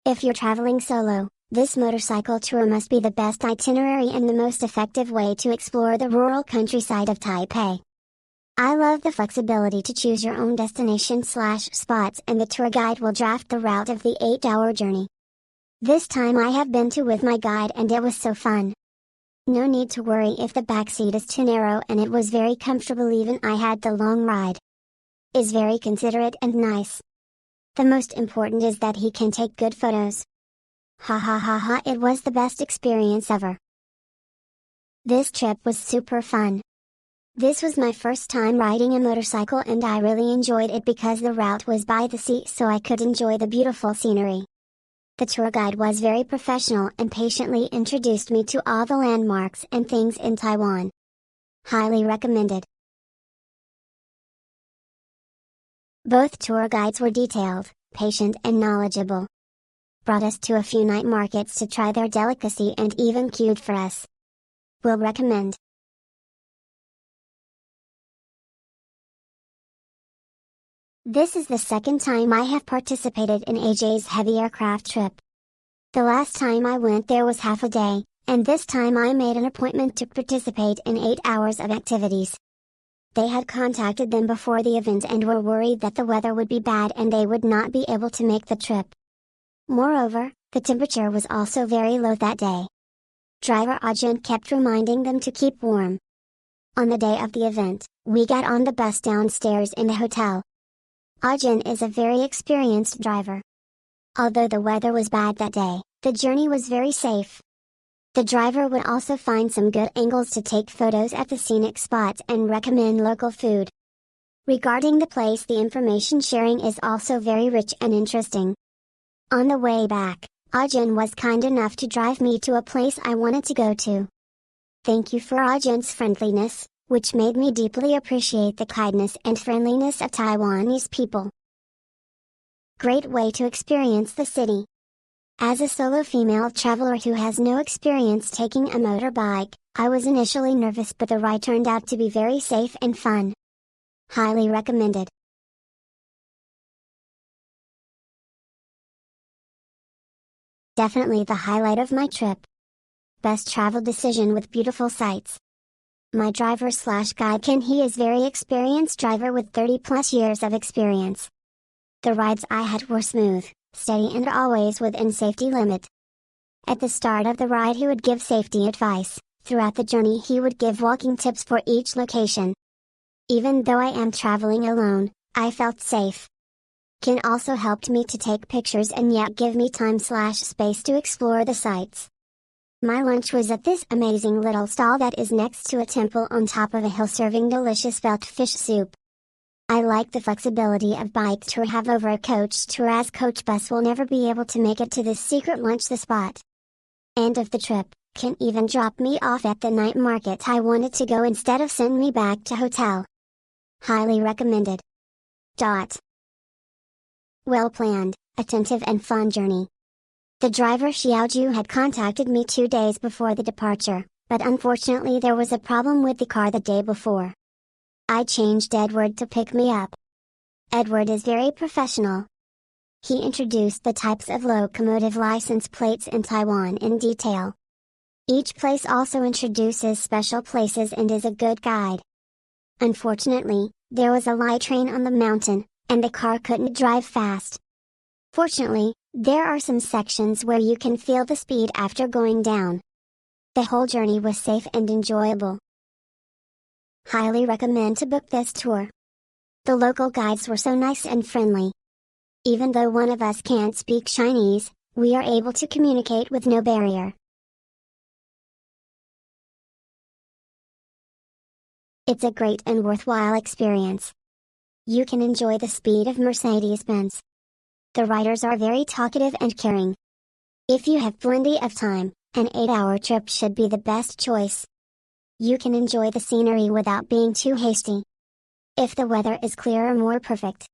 If you're traveling solo, this motorcycle tour must be the best itinerary and the most effective way to explore the rural countryside of Taipei. I love the flexibility to choose your own destination/spots, and the tour guide will draft the route of the 8-hour journey. This time I have been to with my guide and it was so fun. No need to worry if the backseat is too narrow, and it was very comfortable even I had the long ride. Is very considerate and nice. The most important is that he can take good photos. Ha ha ha ha, it was the best experience ever. This trip was super fun. This was my first time riding a motorcycle and I really enjoyed it because the route was by the sea, so I could enjoy the beautiful scenery. The tour guide was very professional and patiently introduced me to all the landmarks and things in Taiwan. Highly recommended. Both tour guides were detailed, patient and knowledgeable. Brought us to a few night markets to try their delicacy and even queued for us. Will recommend. This is the second time I have participated in AJ's heavy aircraft trip. The last time I went there was half a day, and this time I made an appointment to participate in 8 hours of activities. They had contacted them before the event and were worried that the weather would be bad and they would not be able to make the trip. Moreover, the temperature was also very low that day. Driver Ajahn kept reminding them to keep warm. On the day of the event, we got on the bus downstairs in the hotel. Ajahn is a very experienced driver. Although the weather was bad that day, the journey was very safe. The driver would also find some good angles to take photos at the scenic spots and recommend local food. Regarding the place, the information sharing is also very rich and interesting. On the way back, Ajahn was kind enough to drive me to a place I wanted to go to. Thank you for Ajahns friendliness, which made me deeply appreciate the kindness and friendliness of Taiwanese people. Great way to experience the city. As a solo female traveler who has no experience taking a motorbike, I was initially nervous, but the ride turned out to be very safe and fun. Highly recommended. Definitely the highlight of my trip. Best travel decision with beautiful sights. My driver/guide Ken, he is very experienced driver with 30+ years of experience. The rides I had were smooth, steady and always within safety limit. At the start of the ride he would give safety advice, throughout the journey he would give walking tips for each location. Even though I am traveling alone, I felt safe. Ken also helped me to take pictures and yet give me time/space to explore the sights. My lunch was at this amazing little stall that is next to a temple on top of a hill serving delicious felt fish soup. I like the flexibility of bike tour have over a coach tour, as coach bus will never be able to make it to this secret lunch the spot. End of the trip, Ken even dropped me off at the night market I wanted to go instead of send me back to hotel. Highly recommended. Well planned, attentive and fun journey. The driver Xiaoju had contacted me 2 days before the departure, but unfortunately there was a problem with the car the day before. I changed Edward to pick me up. Edward is very professional. He introduced the types of locomotive license plates in Taiwan in detail. Each place also introduces special places and is a good guide. Unfortunately, there was a light train on the mountain, and the car couldn't drive fast. Fortunately, there are some sections where you can feel the speed after going down. The whole journey was safe and enjoyable. Highly recommend to book this tour. The local guides were so nice and friendly. Even though one of us can't speak Chinese, we are able to communicate with no barrier. It's a great and worthwhile experience. You can enjoy the speed of Mercedes-Benz. The riders are very talkative and caring. If you have plenty of time, an 8-hour trip should be the best choice. You can enjoy the scenery without being too hasty. If the weather is clear or more perfect,